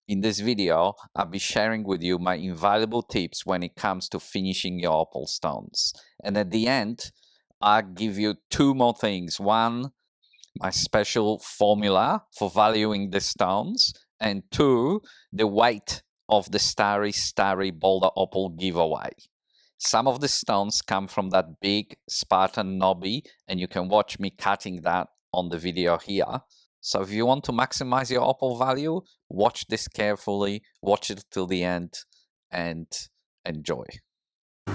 In this video, I'll be sharing with you my invaluable tips when it comes to finishing your opal stones. And at the end, I'll give you two more things. One, my special formula for valuing the stones, and two, the weight of the Starry Boulder Opal giveaway. Some of the stones come from that big Spartan knobby, and you can watch me cutting that on the video here. So if you want to maximize your opal value, watch this carefully, watch it till the end, and enjoy.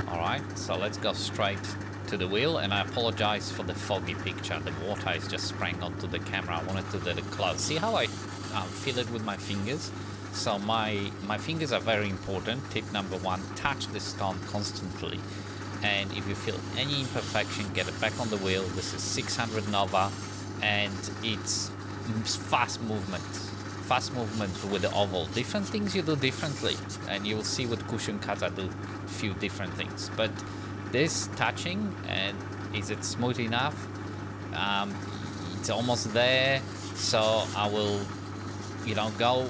All right, so let's go straight to the wheel, and I apologize for the foggy picture. The water is just spraying onto the camera. I wanted to do it close. See how I feel it with my fingers? So my fingers are very important. Tip number one, touch the stone constantly. And if you feel any imperfection, get it back on the wheel. This is 600 Nova, and it's fast movement. Fast movement with the oval. Different things you do differently, and you will see with cushion cuts I do a few different things. But this touching, and is it smooth enough? It's almost there, so I will, go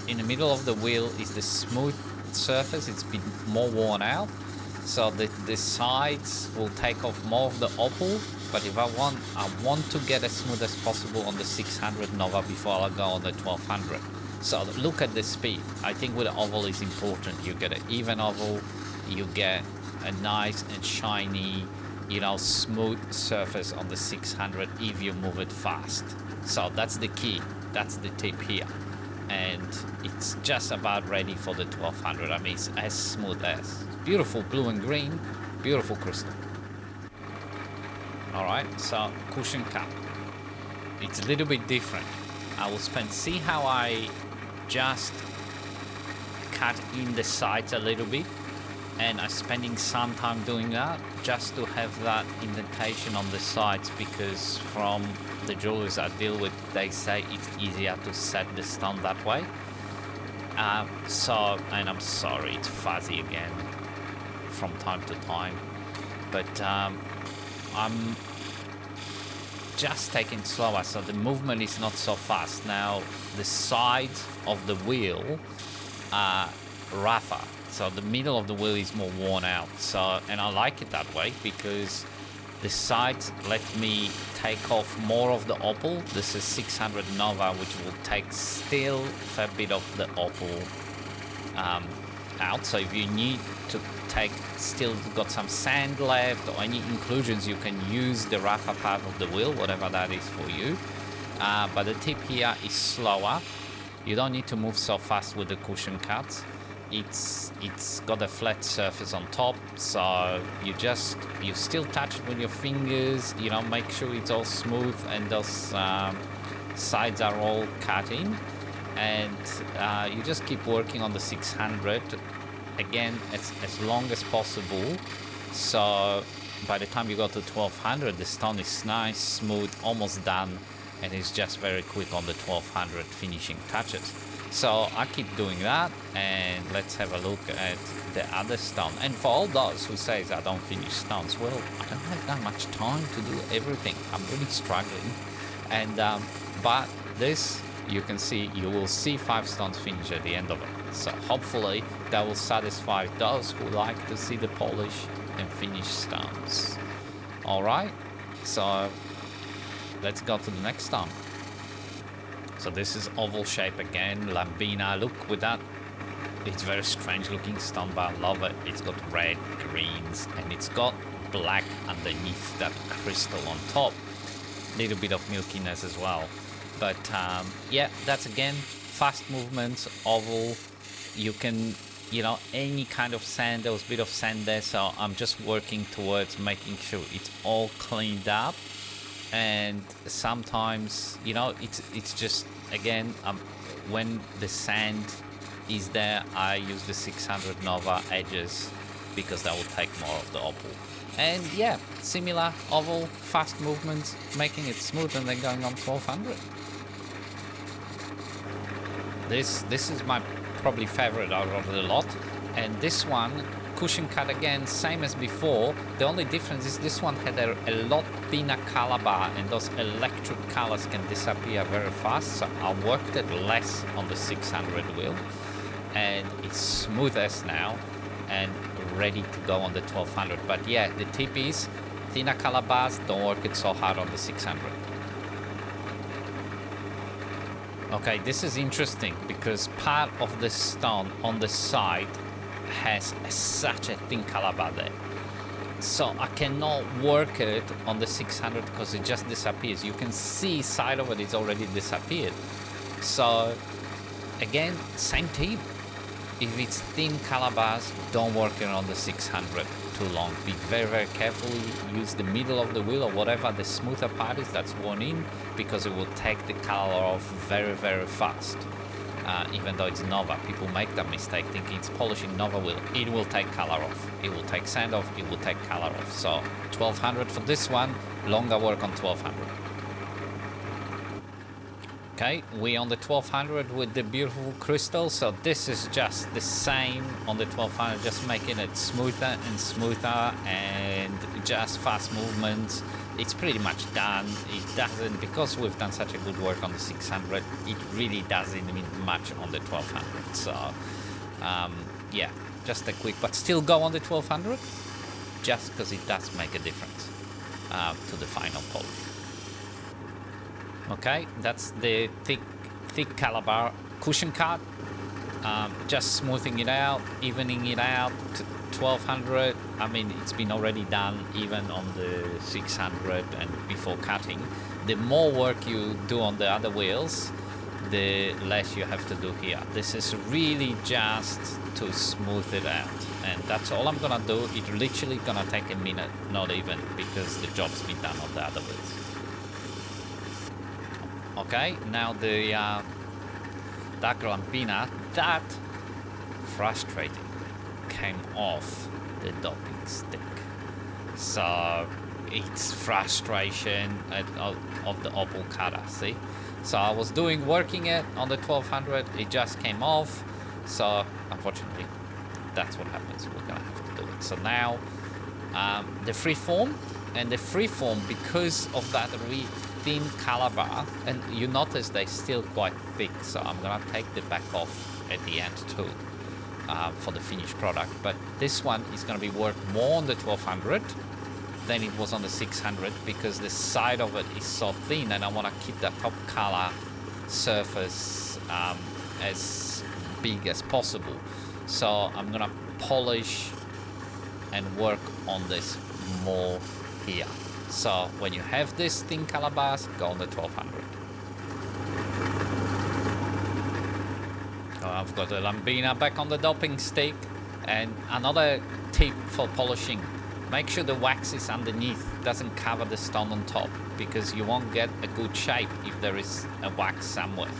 in the middle of the wheel is the smooth surface. It's been more worn out, so the sides will take off more of the opal. But if I want to get as smooth as possible on the 600 Nova before I go on the 1200. So look at the speed. I think with the oval is important. You get an even oval, you get a nice and shiny, smooth surface on the 600 if you move it fast. So that's the key. That's the tip here. And it's just about ready for the 1200. I mean, it's as smooth as. Beautiful blue and green, beautiful crystal. Alright, so cushion cap. It's a little bit different. I will see how I just cut in the sides a little bit, and I'm spending some time doing that just to have that indentation on the sides, because from the jewelers I deal with, they say it's easier to set the stone that way. And I'm sorry, it's fuzzy again from time to time, but I'm just taking slower, so the movement is not so fast. Now the sides of the wheel are rougher, so the middle of the wheel is more worn out. So, and I like it that way because the sides let me take off more of the opal. This is 600 Nova, which will take still a fair bit of the opal out. So if you need to still got some sand left or any inclusions, you can use the rougher part of the wheel, whatever that is for you. But the tip here is slower. You don't need to move so fast with the cushion cuts. It's got a flat surface on top, so you still touch it with your fingers, make sure it's all smooth and those sides are all cut in, and you just keep working on the 600 again as long as possible. So by the time you go to 1200, the stone is nice, smooth, almost done, and it's just very quick on the 1200 finishing touches. So I keep doing that, and let's have a look at the other stone. And for all those who say I don't finish stones, well, I don't have that much time to do everything. I'm really struggling, and but this, you will see 5 stones finish at the end of it. So hopefully that will satisfy those who like to see the polish and finished stones. All right, so let's go to the next stone. So this is oval shape again, Lambina. Look with that, it's very strange looking stone, but I love it. It's got red, greens, and it's got black underneath that crystal on top. Little bit of milkiness as well. But yeah, that's again fast movements, oval. You can, any kind of sand. There was a bit of sand there, so I'm just working towards making sure it's all cleaned up. And sometimes, it's just, again, when the sand is there, I use the 600 Nova edges because that will take more of the opal. And yeah, similar oval, fast movements, making it smooth, and then going on 1200. This is my probably favorite out of the lot, and this one cushion cut again, same as before. The only difference is this one had a lot thinner color bar, and those electric colors can disappear very fast, so I worked it less on the 600 wheel, and it's smoothest now and ready to go on the 1200. But yeah, the tip is thinner color bars, don't work it so hard on the 600. Okay, this is interesting because part of the stone on the side has such a thin color bar there. So I cannot work it on the 600 because it just disappears. You can see side of it is already disappeared. So again, same tip. If it's thin color bars, don't work it on the 600 too long. Be very, very careful. Use the middle of the wheel or whatever the smoother part is that's worn in, because it will take the color off very, very fast. Even though it's Nova, people make that mistake thinking it's polishing Nova wheel. It will take color off. It will take sand off. It will take color off. So 1200 for this one, longer work on 1200. Okay, we on the 1200 with the beautiful crystal. So this is just the same on the 1200, just making it smoother and smoother and just fast movements. It's pretty much done. It doesn't, because we've done such a good work on the 600, it really doesn't mean much on the 1200. So yeah, just a quick, but still go on the 1200 just because it does make a difference to the final polish. Okay, that's the thick caliber cushion cut. Just smoothing it out, evening it out to 1200. I mean, it's been already done even on the 600 and before cutting. The more work you do on the other wheels, the less you have to do here. This is really just to smooth it out, and that's all I'm gonna do. It literally gonna take a minute, not even, because the job's been done on the other wheels. Okay, now the dark Lambina, that frustrating, came off the doping stick. So it's frustration of the Opal cutter, see? So I was working it on the 1200, it just came off. So unfortunately, that's what happens. We're gonna have to do it. So now the freeform, and the freeform, because of that thin color bar, and you notice they're still quite thick, so I'm gonna take the back off at the end too for the finished product. But this one is gonna be worked more on the 1200 than it was on the 600, because the side of it is so thin, and I want to keep that top color surface as big as possible. So I'm gonna polish and work on this more here. So when you have this thin color bars, go on the 1200. I've got the Lambina back on the doping stick. And another tip for polishing, make sure the wax is underneath, doesn't cover the stone on top, because you won't get a good shape if there is a wax somewhere.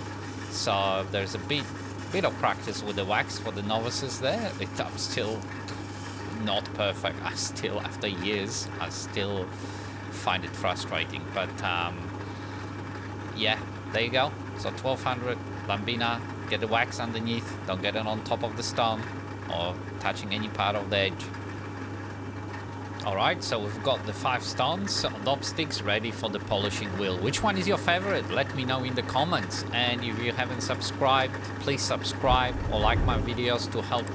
So there's a bit of practice with the wax for the novices there. I'm still not perfect. I still, after years, I still find it frustrating, but yeah, there you go. So 1200 Lambina, get the wax underneath, don't get it on top of the stone or touching any part of the edge. Alright, so we've got the 5 stones, dop sticks ready for the polishing wheel. Which one is your favorite? Let me know in the comments. And if you haven't subscribed, please subscribe or like my videos to help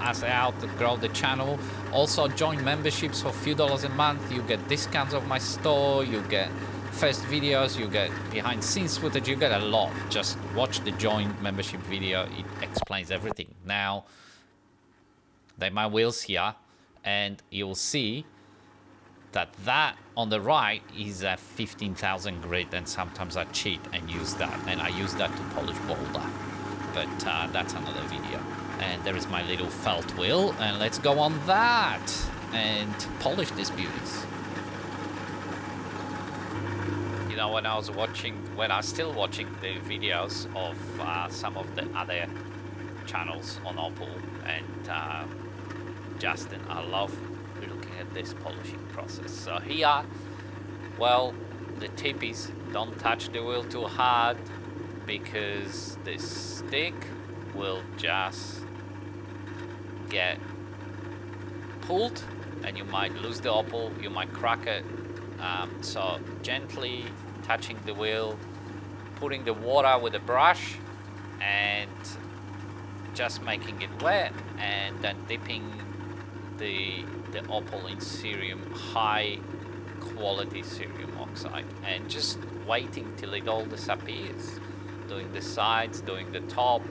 us out to grow the channel. Also join memberships for a few dollars a month. You get discounts of my store, you get first videos, you get behind scenes footage, you get a lot. Just watch the join membership video, it explains everything. Now they're my wheels here, and you'll see that on the right is a 15,000 grit, and sometimes I cheat and use that, and I use that to polish boulder, but that's another video. And there is my little felt wheel, and let's go on that and polish these beauties. You know, when I was still watching the videos of some of the other channels on Opal and Justin, I love looking at this polishing process. So here, well, the tip is don't touch the wheel too hard, because this stick will just get pulled and you might lose the opal, you might crack it. So gently touching the wheel, putting the water with a brush and just making it wet, and then dipping the opal in cerium, high quality cerium oxide, and just waiting till it all disappears, doing the sides, doing the top,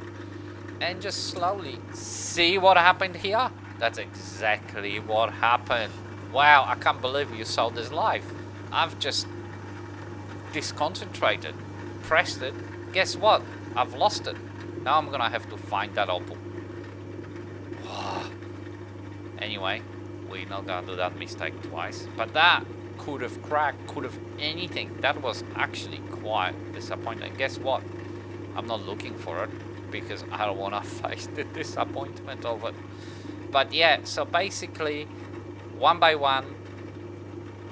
and just slowly see what happened here. That's exactly what happened. Wow, I can't believe you saw this live. I've just disconcentrated, pressed it. Guess what? I've lost it. Now I'm gonna have to find that opal. Anyway, we're not gonna do that mistake twice. But that could have cracked, could have anything. That was actually quite disappointing. Guess what? I'm not looking for it because I don't want to face the disappointment of it. But yeah, so basically, one by one,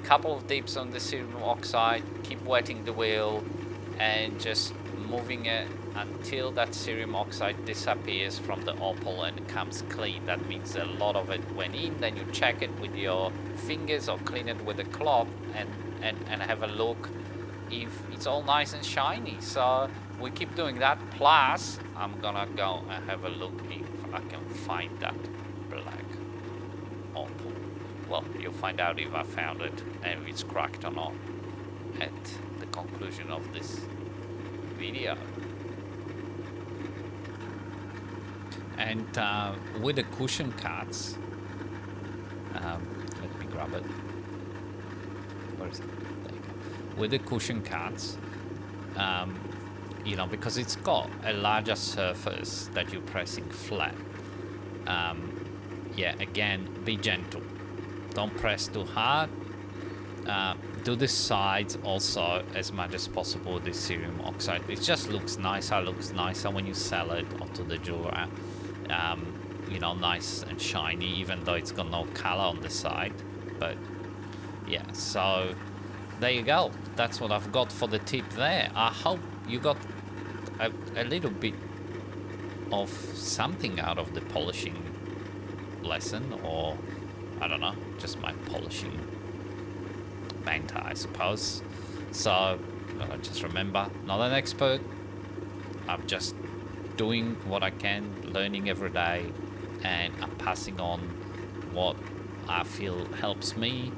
couple of dips on the cerium oxide, keep wetting the wheel, and just moving it until that cerium oxide disappears from the opal and it comes clean. That means a lot of it went in. Then you check it with your fingers or clean it with a cloth and have a look if it's all nice and shiny. So we keep doing that. Plus, I'm gonna go and have a look if I can find that black opal. Well, you'll find out if I found it and if it's cracked or not at the conclusion of this video. And with the cushion cuts, let me grab it. Where is it? There you go. With the cushion cuts, you know, because it's got a larger surface that you're pressing flat. Yeah, again, be gentle. Don't press too hard. Do the sides also as much as possible with the cerium oxide. It just looks nicer when you sell it onto the jeweler. You know, nice and shiny, even though it's got no color on the side. But yeah, so there you go. That's what I've got for the tip there. I hope you got a little bit of something out of the polishing lesson, or I don't know, just my polishing banter, I suppose. So just remember, not an expert. I'm just doing what I can, learning every day, and I'm passing on what I feel helps me,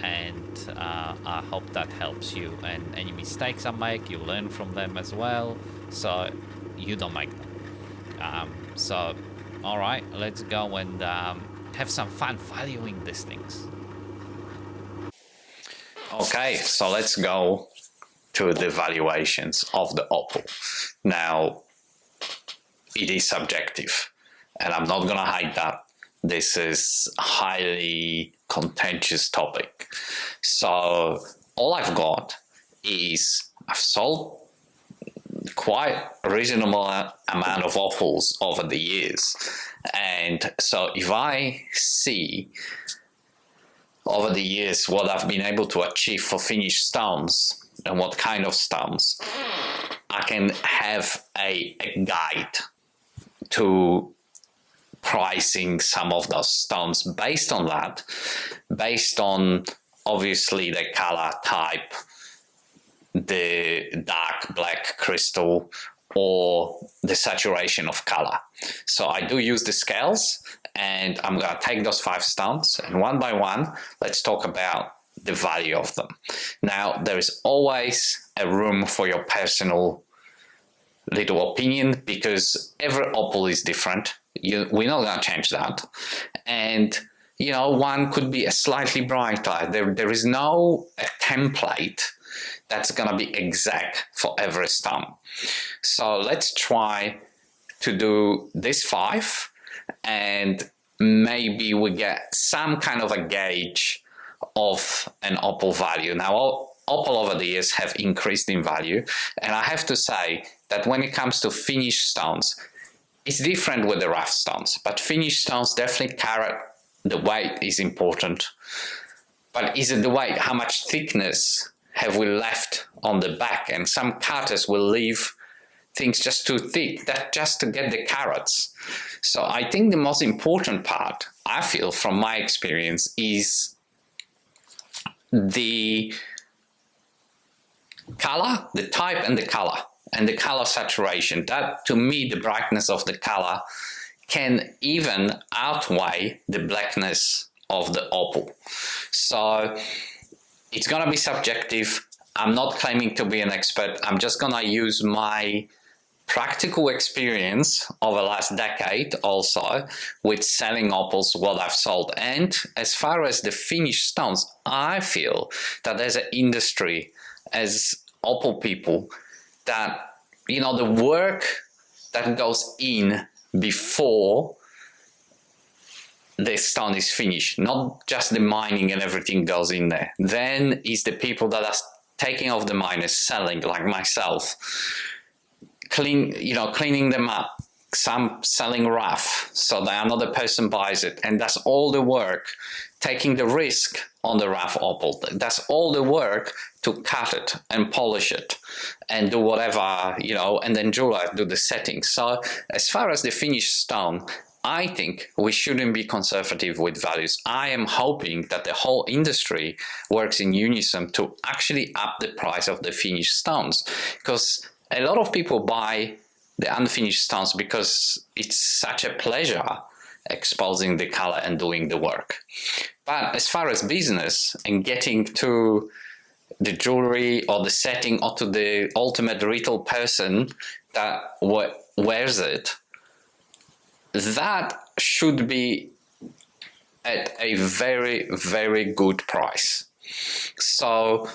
and I hope that helps you. And any mistakes I make, you learn from them as well, so you don't make them. So all right, let's go and have some fun valuing these things. Okay, so let's go to the valuations of the opal. Now, it is subjective, and I'm not gonna hide that. This is a highly contentious topic. So all I've got is I've sold quite a reasonable amount of opals over the years. And so if I see over the years what I've been able to achieve for finished stones and what kind of stones, I can have a guide to pricing some of those stones based on that, based on obviously the color type, the dark black crystal, or the saturation of color. So I do use the scales, and I'm gonna take those 5 stones, and one by one, let's talk about the value of them. Now, there is always a room for your personal little opinion, because every opal is different. We're not gonna change that. And you know, one could be a slightly brighter. There is no template that's gonna be exact for every stone. So let's try to do this 5, and maybe we get some kind of a gauge of an opal value. Now, opal over the years have increased in value, and I have to say that when it comes to finished stones, it's different with the rough stones, but finished stones definitely carry the weight is important. But is it the weight? How much thickness have we left on the back? And some cutters will leave things just too thick, that just to get the carats. So I think the most important part, I feel from my experience, is the color, the type and the color saturation. That, to me, the brightness of the color can even outweigh the blackness of the opal. So it's going to be subjective. I'm not claiming to be an expert. I'm just going to use my practical experience over the last decade also with selling opals, what I've sold. And as far as the finished stones, I feel that there's an industry as opal people that, you know, the work that goes in before the stone is finished, not just the mining and everything goes in there. Then is the people that are taking off the miners, selling, like myself, cleaning them up, some selling rough so that another person buys it, and that's all the work, taking the risk on the rough opal. That's all the work to cut it and polish it and do whatever, you know, and then jeweler do the settings. So as far as the finished stone, I think we shouldn't be conservative with values. I am hoping that the whole industry works in unison to actually up the price of the finished stones, because a lot of people buy the unfinished stones because it's such a pleasure exposing the color and doing the work. But as far as business and getting to the jewelry or the setting or to the ultimate retail person that wears it, that should be at a very, very good price. So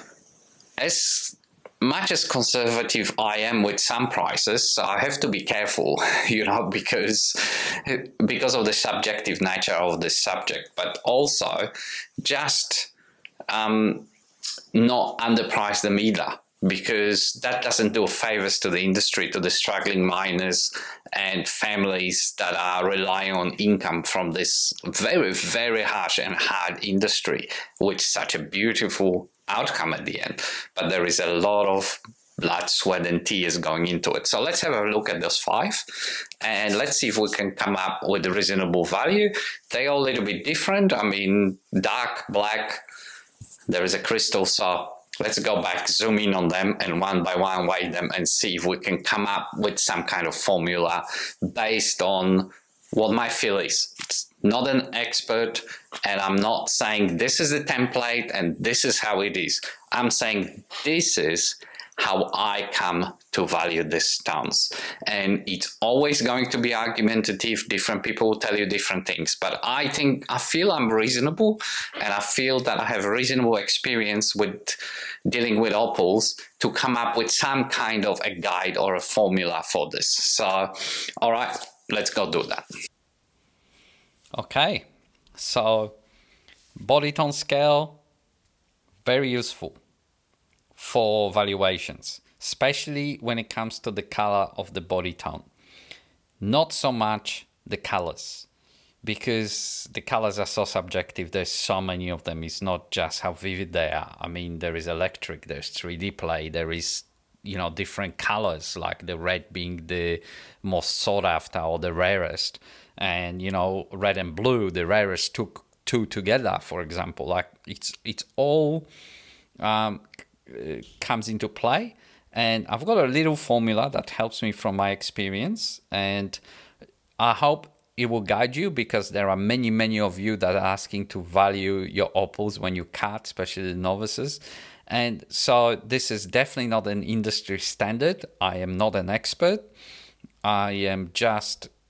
as much as conservative I am with some prices, I have to be careful, you know, because of the subjective nature of this subject, but also just not underprice them either, because that doesn't do favors to the industry, to the struggling miners and families that are relying on income from this very, very harsh and hard industry with such a beautiful outcome at the end. But there is a lot of blood, sweat and tears going into it. So let's have a look at those 5 and let's see if we can come up with a reasonable value. They are a little bit different. I mean, dark, black, there is a crystal. So let's go back, zoom in on them and one by one weigh them and see if we can come up with some kind of formula based on what my feel is. It's not an expert, and I'm not saying this is the template and this is how it is. I'm saying this is how I come to value these stones. And it's always going to be argumentative. Different people will tell you different things. But I feel I'm reasonable, and I feel that I have a reasonable experience with dealing with opals to come up with some kind of a guide or a formula for this. So, all right, let's go do that. Okay, so body tone scale, very useful for valuations, especially when it comes to the color of the body tone. Not so much the colors, because the colors are so subjective. There's so many of them. It's not just how vivid they are. I mean, there is electric, there's 3D play, there is, you know, different colors, like the red being the most sought after or the rarest. And, you know, red and blue, the rarest two together, for example. Like it's all comes into play. And I've got a little formula that helps me from my experience, and I hope it will guide you, because there are many of you that are asking to value your opals when you cut, especially the novices. And so this is definitely not an industry standard. I am not an expert.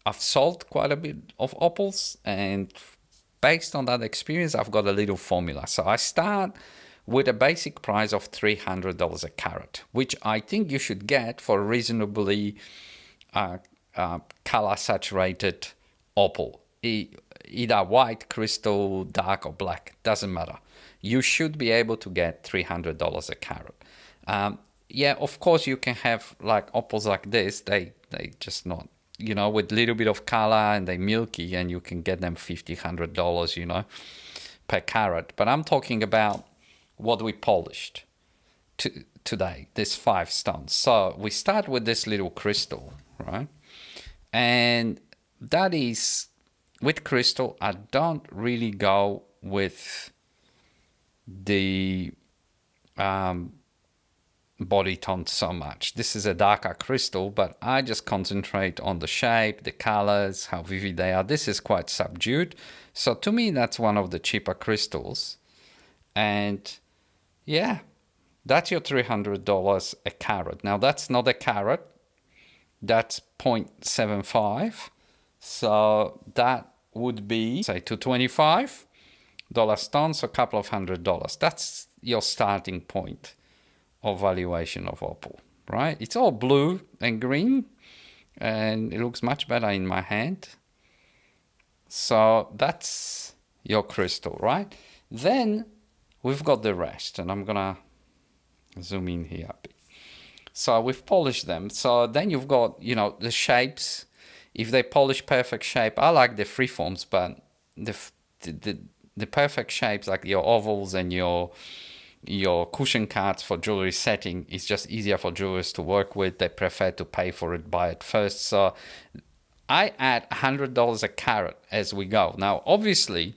I've sold quite a bit of opals, and based on that experience, I've got a little formula. So I start with a basic price of $300 a carat, which I think you should get for a reasonably color saturated opal, either white, crystal, dark or black, doesn't matter. You should be able to get $300 a carat. Yeah, of course you can have like opals like this, they just not, you know, with little bit of color and they milky, and you can get them $50, $100, you know, per carat. But I'm talking about what we polished today, this 5 stones. So we start with this little crystal, right? And that is, with crystal, I don't really go with the body tone so much. This is a darker crystal, but I just concentrate on the shape, the colors, how vivid they are. This is quite subdued. So to me, that's one of the cheaper crystals. And yeah, that's your $300 a carat. Now that's not a carat, that's 0.75. So that would be, say, $225 stone, so a couple of $100. That's your starting point of valuation of opal, right? It's all blue and green, and it looks much better in my hand. So that's your crystal, right? Then we've got the rest, and I'm gonna zoom in here a bit. So we've polished them. So then you've got, the shapes. If they polish perfect shape, I like the freeforms, but the perfect shapes, like your ovals and your cushion cards for jewelry setting, is just easier for jewelers to work with. They prefer to pay for it, buy it first. So I add $100 a carat as we go. Now, obviously,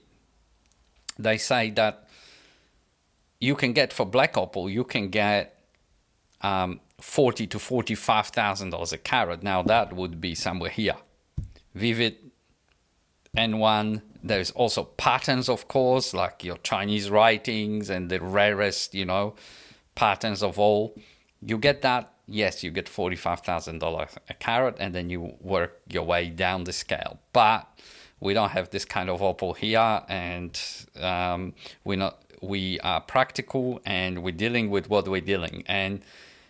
they say that you can get, for black opal, you can get $40,000 to $45,000 a carat. Now that would be somewhere here. Vivid N1. There's also patterns, of course, like your Chinese writings and the rarest, patterns of all. You get that, yes, you get $45,000 a carat, and then you work your way down the scale. But we don't have this kind of opal here, and we are practical, and we're dealing with what we're dealing. And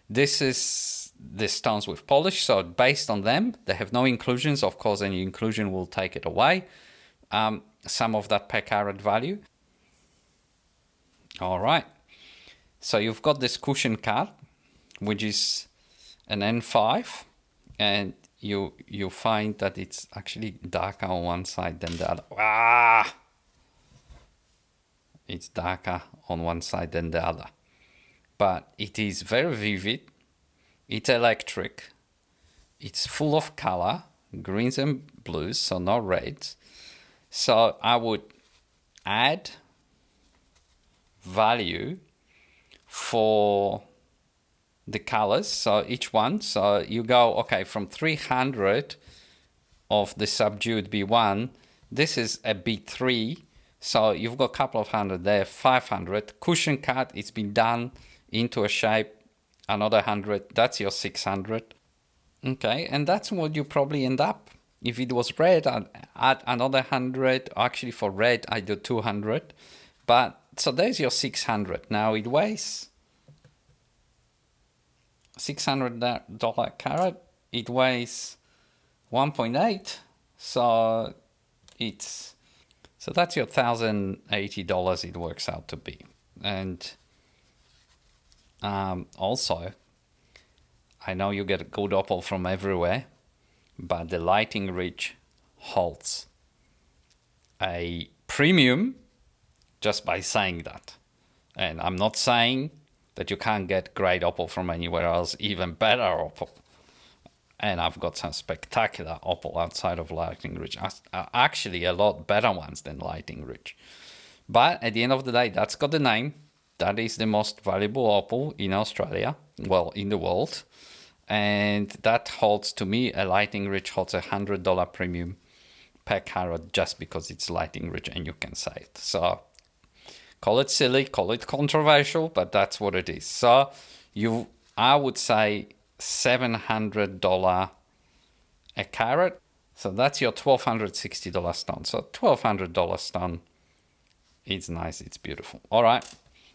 this is the stones we've polished. So based on them, they have no inclusions. Of course, any inclusion will take it away. Some of that per carat value. All right. So you've got this cushion card, which is an N5, and you find that it's actually darker on one side than the other. It's darker on one side than the other. But it is very vivid. It's electric. It's full of color, greens and blues, so no reds. So I would add value for the colors, so each one. So you go, okay, from 300 of the subdued B1, this is a B3, so you've got a couple of hundred there, 500. Cushion cut, it's been done into a shape, another 100, that's your 600. Okay, and that's what you probably end up. If it was red, I'd add another 100. Actually, for red, I do 200. But so there's your 600. Now it weighs $600 carat. It weighs 1.8. So that's your $1,080 it works out to be. And also, I know you get a good opal from everywhere, but the lighting ridge holds a premium just by saying that. And I'm not saying that you can't get great opal from anywhere else, even better opal. And I've got some spectacular opal outside of lighting ridge, actually a lot better ones than lighting ridge. But at the end of the day, that's got the name. That is the most valuable opal in Australia, well, in the world. And that holds, to me, a lighting ridge holds $100 premium per carat just because it's lighting ridge and you can say it. So call it silly, call it controversial, but that's what it is. So I would say $700 a carat. So that's your $1,260 stone. So $1,200 stone. It's nice, it's beautiful. All right.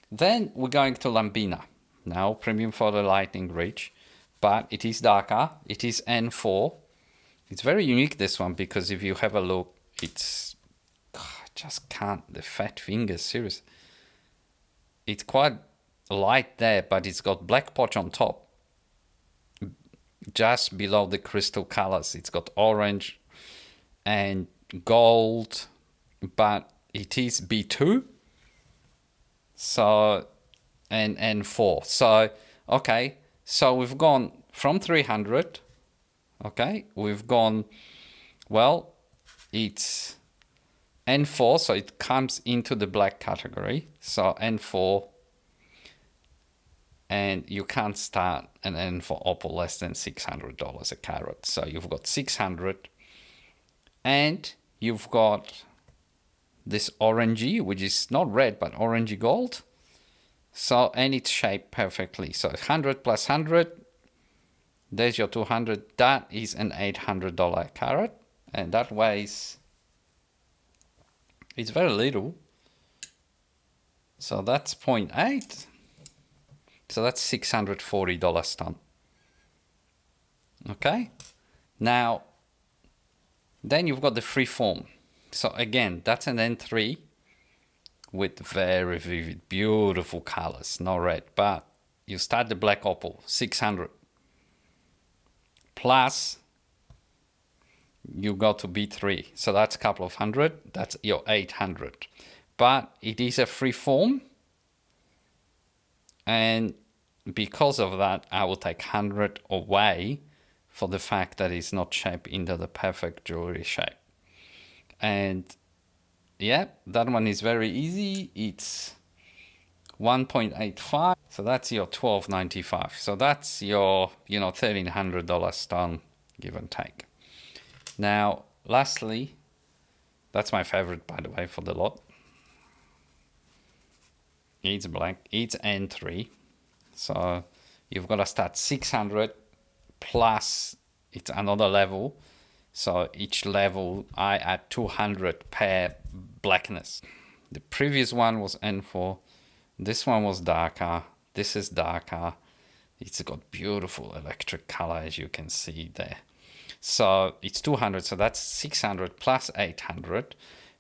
Then we're going to Lambina. Now premium for the lightning ridge, but it is darker. It is N4. It's very unique, this one, because if you have a look, it's, I just can't, the fat fingers, seriously. It's quite light there, but it's got black potch on top. Just below the crystal colors, it's got orange and gold, but it is B2. So and N4. So, okay, so we've gone from 300. Okay, we've gone, well, it's N4, so it comes into the black category. So N4, and you can't start an N4 Opal less than $600 a carat. So you've got 600, and you've got this orangey, which is not red, but orangey gold. So, and it's shaped perfectly. So 100 plus 100, there's your 200. That is an $800 carat, and that weighs, it's very little. So that's 0.8. So that's $640 ton. Okay. Now, then you've got the free form. So again, that's an N3 with very vivid, beautiful colors, no red. But you start the black opal, 600. Plus, you go to B3. So that's a couple of hundred. That's your 800. But it is a free form. And because of that, I will take 100 away for the fact that it's not shaped into the perfect jewelry shape. And yeah, that one is very easy. It's 1.85. So that's your 12.95. So that's your, $1,300 ton, give and take. Now, lastly, that's my favorite, by the way, for the lot. It's black. It's N3. So you've got to start 600 plus it's another level. So each level I add 200 per blackness. The previous one was N4. This one was darker. This is darker. It's got beautiful electric color, as you can see there. So it's 200. So that's 600 plus 800.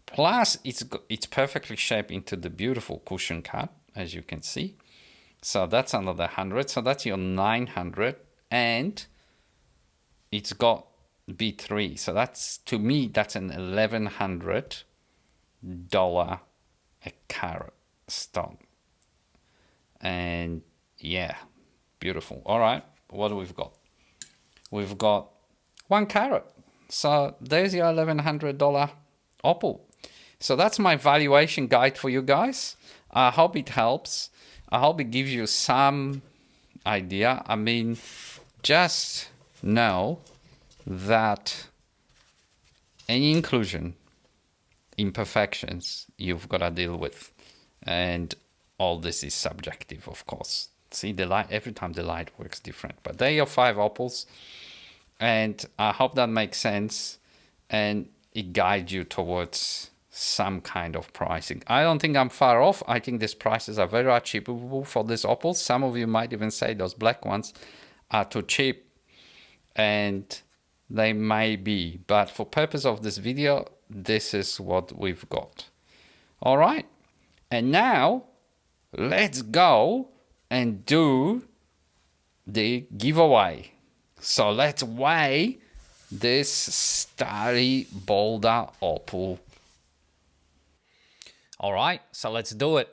Plus it's perfectly shaped into the beautiful cushion cut, as you can see. So that's another 100. So that's your 900. And it's got B3. So that's, to me, that's an $1,100 a carat stone. And yeah, beautiful. All right, what do we've got? We've got 1 carat. So there's your $1,100 opal. So that's my valuation guide for you guys. I hope it helps. I hope it gives you some idea. I mean, just know that any inclusion, imperfections, you've got to deal with. And all this is subjective, of course. See, the light, every time the light works different. But there are your 5 opals. And I hope that makes sense. And it guides you towards some kind of pricing. I don't think I'm far off. I think these prices are very achievable for these opals. Some of you might even say those black ones are too cheap. And they may be. But for purpose of this video, this is what we've got. All right. And now, let's go and do the giveaway. So let's weigh this starry boulder opal. All right, so let's do it.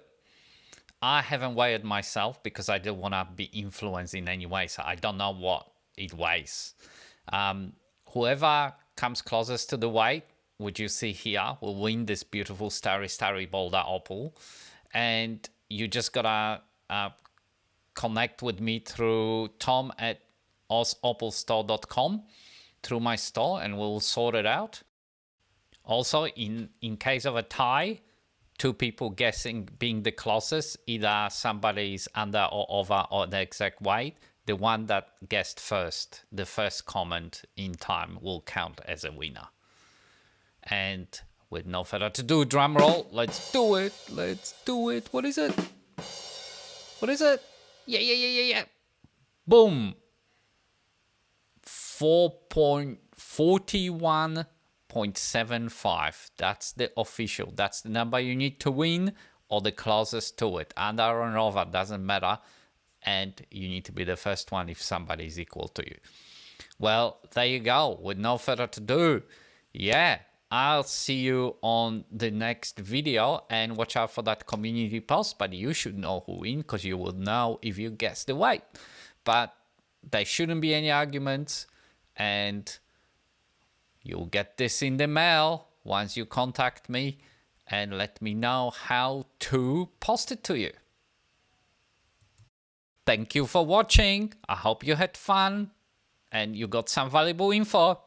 I haven't weighed myself because I didn't want to be influenced in any way, so I don't know what it weighs. Whoever comes closest to the weight, which you see here, will win this beautiful starry boulder opal. And you just gotta connect with me through tom@ozopalstore.com through my store, and we'll sort it out. Also, in case of a tie, 2 people guessing being the closest, either somebody is under or over or the exact weight, the one that guessed first, the first comment in time, will count as a winner. And with no further ado, drum roll, let's do it. Let's do it. What is it? What is it? Yeah. Boom. 4.41.75. That's the official. That's the number you need to win, or the closest to it. Under or over, doesn't matter. And you need to be the first one if somebody is equal to you. Well, there you go. With no further ado, yeah, I'll see you on the next video, and watch out for that community post, but you should know who wins because you will know if you guess the weight. But there shouldn't be any arguments, and you'll get this in the mail once you contact me and let me know how to post it to you. Thank you for watching. I hope you had fun and you got some valuable info.